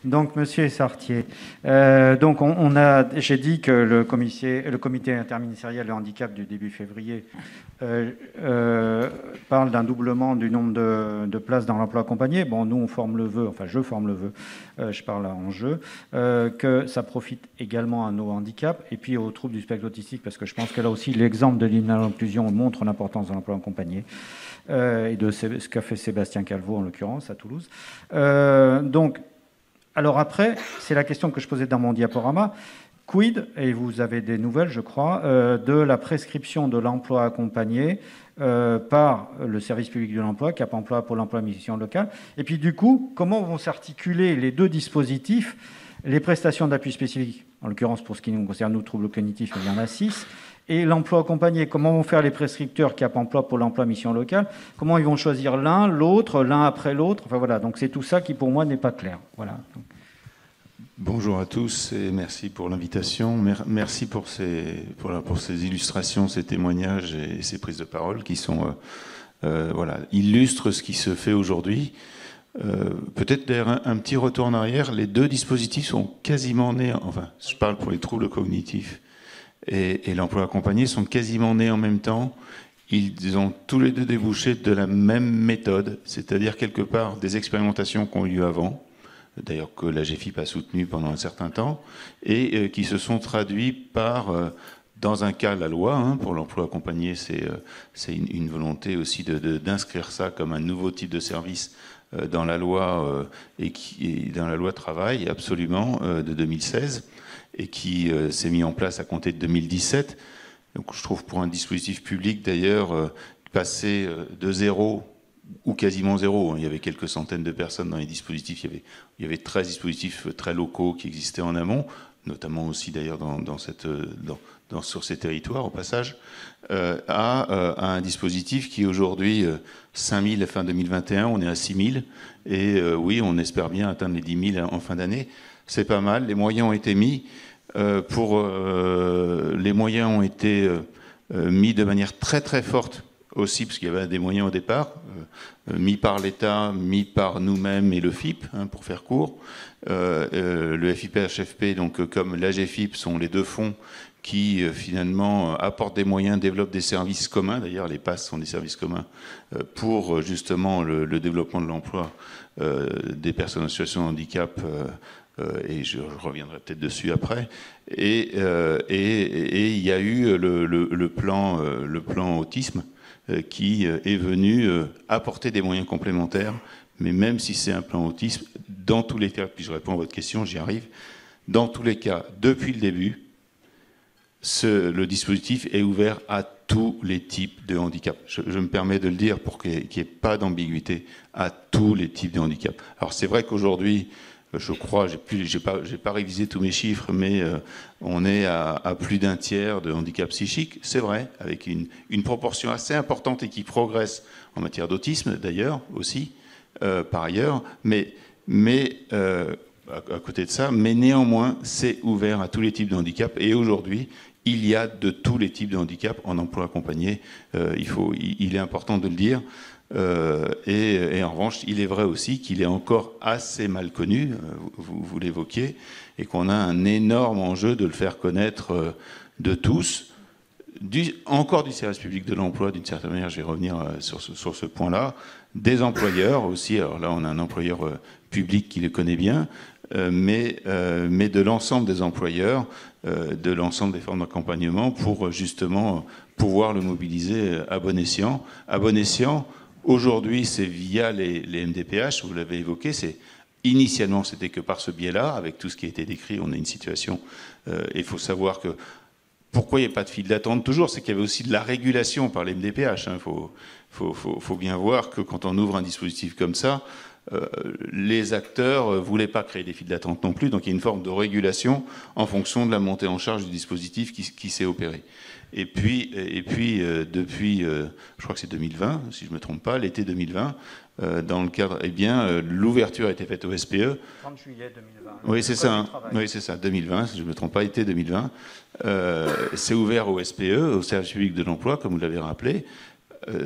Donc, Monsieur Sartier, donc j'ai dit que le comité interministériel de handicap du début février parle d'un doublement du nombre de places dans l'emploi accompagné. Bon, nous, on forme le vœu, enfin, je forme le vœu, je parle en jeu, que ça profite également à nos handicaps et puis aux troubles du spectre autistique, parce que je pense que là aussi, l'exemple de l'inclusion montre l'importance de l'emploi accompagné. Et de ce qu'a fait Sébastien Calvo, en l'occurrence, à Toulouse. Donc, alors après, c'est la question que je posais dans mon diaporama. Quid, et vous avez des nouvelles, je crois, de la prescription de l'emploi accompagné par le service public de l'emploi, Cap Emploi, Pôle emploi, mission locale. Et puis du coup, comment vont s'articuler les deux dispositifs, les prestations d'appui spécifiques, en l'occurrence pour ce qui nous concerne, nous, troubles cognitifs, il y en a 6, et l'emploi accompagné, comment vont faire les prescripteurs Cap Emploi, Pôle emploi, mission locale? Comment ils vont choisir l'un, l'autre, l'un après l'autre? Enfin voilà, donc c'est tout ça qui pour moi n'est pas clair. Voilà. Bonjour à tous et merci pour l'invitation. Merci pour ces illustrations, ces témoignages et ces prises de parole qui sont illustrent ce qui se fait aujourd'hui. Peut-être d'ailleurs un petit retour en arrière. Les deux dispositifs sont quasiment nés. Enfin, je parle pour les troubles cognitifs et l'emploi accompagné sont quasiment nés en même temps. Ils ont tous les deux débouché de la même méthode, c'est-à-dire quelque part des expérimentations qui ont eu lieu avant, d'ailleurs que la GFIP a soutenu pendant un certain temps, et qui se sont traduits par, dans un cas, la loi, pour l'emploi accompagné, c'est une volonté aussi d'inscrire ça comme un nouveau type de service dans la loi, et dans la loi travail, absolument, de 2016, et qui s'est mis en place à compter de 2017. Donc je trouve pour un dispositif public, d'ailleurs, passer de zéro ou quasiment zéro. Il y avait quelques centaines de personnes dans les dispositifs. Il y avait 13 dispositifs très locaux qui existaient en amont, notamment aussi d'ailleurs sur ces territoires au passage, à un dispositif qui aujourd'hui 5000 fin 2021, on est à 6000 et oui, on espère bien atteindre les 10 000 en fin d'année. C'est pas mal. Les moyens ont été mis. Les moyens ont été mis de manière très très forte aussi, parce qu'il y avait des moyens au départ, mis par l'État, mis par nous-mêmes et le FIP, pour faire court. Le FIP-HFP, donc comme l'AGFIP, sont les deux fonds qui finalement apportent des moyens, développent des services communs. D'ailleurs, les PASS sont des services communs pour justement le développement de l'emploi des personnes en situation de handicap, et je reviendrai peut-être dessus après. Et il y a eu le plan autisme, qui est venu apporter des moyens complémentaires, mais même si c'est un plan autisme, dans tous les cas, puis je réponds à votre question, j'y arrive, dans tous les cas, depuis le début, le dispositif est ouvert à tous les types de handicap. Je me permets de le dire pour qu'il n'y ait pas d'ambiguïté, à tous les types de handicap. Alors c'est vrai qu'aujourd'hui, je crois, j'ai pas révisé tous mes chiffres, mais on est à plus d'un tiers de handicap psychique, c'est vrai, avec une proportion assez importante et qui progresse en matière d'autisme d'ailleurs aussi, par ailleurs, mais à côté de ça, mais néanmoins, c'est ouvert à tous les types de handicap et aujourd'hui, il y a de tous les types de handicap en emploi accompagné. Il est important de le dire. Et en revanche, il est vrai aussi qu'il est encore assez mal connu, vous l'évoquiez, et qu'on a un énorme enjeu de le faire connaître de tous, encore du service public de l'emploi, d'une certaine manière, je vais revenir sur ce point-là, des employeurs aussi, alors là on a un employeur public qui le connaît bien, mais de l'ensemble des employeurs, de l'ensemble des formes d'accompagnement pour justement pouvoir le mobiliser à bon escient. À bon escient, aujourd'hui, c'est via les MDPH, vous l'avez évoqué, initialement, c'était que par ce biais-là, avec tout ce qui a été décrit, on a une situation, il faut savoir que, pourquoi il n'y a pas de file d'attente toujours, c'est qu'il y avait aussi de la régulation par les MDPH. Il faut bien voir que quand on ouvre un dispositif comme ça, les acteurs ne voulaient pas créer des files d'attente non plus, donc il y a une forme de régulation en fonction de la montée en charge du dispositif qui s'est opéré. Et puis depuis, je crois que c'est 2020, si je ne me trompe pas, l'été 2020, dans le cadre, l'ouverture a été faite au SPE. 30 juillet 2020. Oui, c'est ça. Oui, c'est ça, 2020, si je ne me trompe pas, été 2020. C'est ouvert au SPE, au service public de l'emploi, comme vous l'avez rappelé.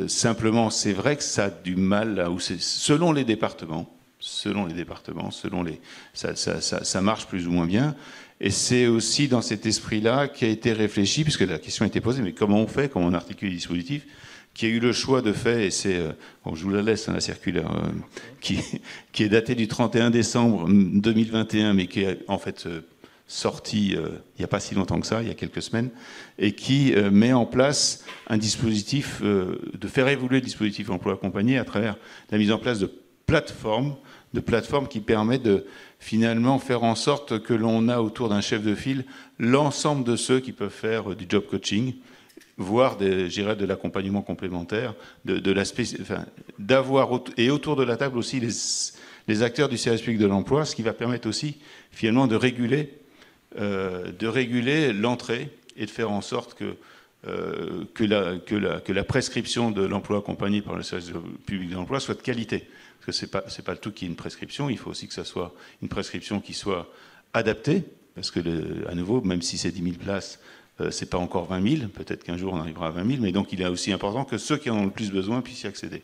Simplement, c'est vrai que ça a du mal, selon les départements, selon les départements, ça marche plus ou moins bien. Et c'est aussi dans cet esprit-là qu'a été réfléchi, puisque la question a été posée, mais comment on fait, comment on articule les dispositifs, qui a eu le choix de fait, et c'est, bon, je vous la laisse, hein, la circulaire, qui est datée du 31 décembre 2021, mais qui est en fait sortie il n'y a pas si longtemps que ça, il y a quelques semaines, et qui met en place un dispositif, de faire évoluer le dispositif emploi accompagné à travers la mise en place de plateformes qui permettent de finalement faire en sorte que l'on a autour d'un chef de file l'ensemble de ceux qui peuvent faire du job coaching, voire de l'accompagnement complémentaire, d'avoir, et autour de la table aussi les acteurs du service public de l'emploi, ce qui va permettre aussi finalement de réguler l'entrée et de faire en sorte que la prescription de l'emploi accompagné par le service public de l'emploi soit de qualité. Parce que c'est pas le tout qui est une prescription, il faut aussi que ça soit une prescription qui soit adaptée, parce que, à nouveau, même si c'est 10 000 places, c'est pas encore 20 000, peut-être qu'un jour on arrivera à 20 000, mais donc il est aussi important que ceux qui en ont le plus besoin puissent y accéder.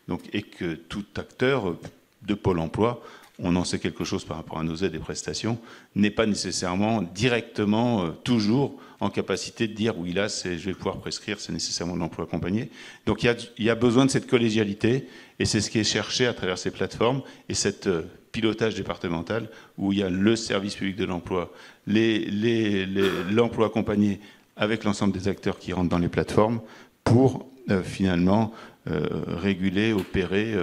Donc, et que tout acteur de Pôle emploi, on en sait quelque chose par rapport à nos aides et prestations, n'est pas nécessairement directement toujours en capacité de dire oui là je vais pouvoir prescrire, c'est nécessairement de l'emploi accompagné. Donc il y a besoin de cette collégialité et c'est ce qui est cherché à travers ces plateformes et cette pilotage départemental où il y a le service public de l'emploi, l'emploi accompagné avec l'ensemble des acteurs qui rentrent dans les plateformes pour finalement réguler, opérer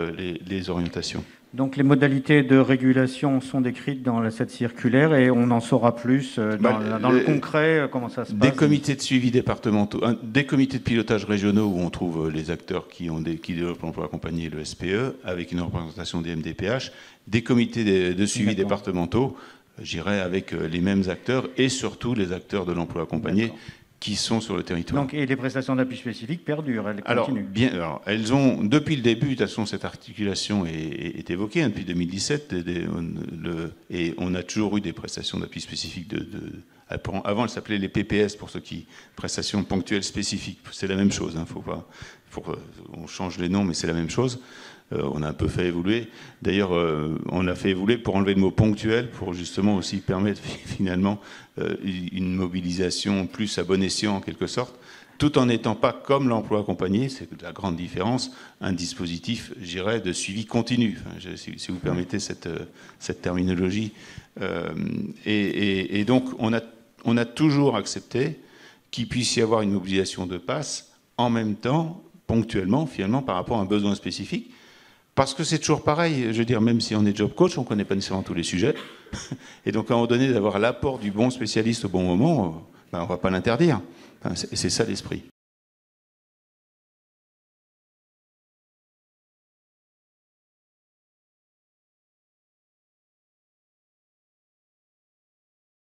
les orientations. Donc les modalités de régulation sont décrites dans cette circulaire et on en saura plus dans le concret, comment ça se passe. Des comités de suivi départementaux, des comités de pilotage régionaux où on trouve les acteurs qui développent l'emploi accompagné et le SPE, avec une représentation des MDPH, des comités de suivi départementaux, j'irai avec les mêmes acteurs et surtout les acteurs de l'emploi accompagné qui sont sur le territoire. Donc, et les prestations d'appui spécifiques perdurent, elles continuent. Alors, elles ont, depuis le début, de toute façon, cette articulation est évoquée hein, depuis 2017, et on a toujours eu des prestations d'appui spécifiques. Avant, elles s'appelaient les PPS, pour ceux qui prestations ponctuelles spécifiques. C'est la même chose, hein, on change les noms, mais c'est la même chose. On a un peu fait évoluer. D'ailleurs, on a fait évoluer pour enlever le mot ponctuel, pour justement aussi permettre finalement une mobilisation plus à bon escient en quelque sorte, tout en n'étant pas comme l'emploi accompagné, c'est la grande différence, un dispositif, je dirais, de suivi continu, si vous permettez cette terminologie. Et donc, on a toujours accepté qu'il puisse y avoir une mobilisation de passe en même temps, ponctuellement, finalement, par rapport à un besoin spécifique. Parce que c'est toujours pareil, je veux dire, même si on est job coach, on ne connaît pas nécessairement tous les sujets. Et donc, à un moment donné, d'avoir l'apport du bon spécialiste au bon moment, on ne va pas l'interdire. C'est ça l'esprit.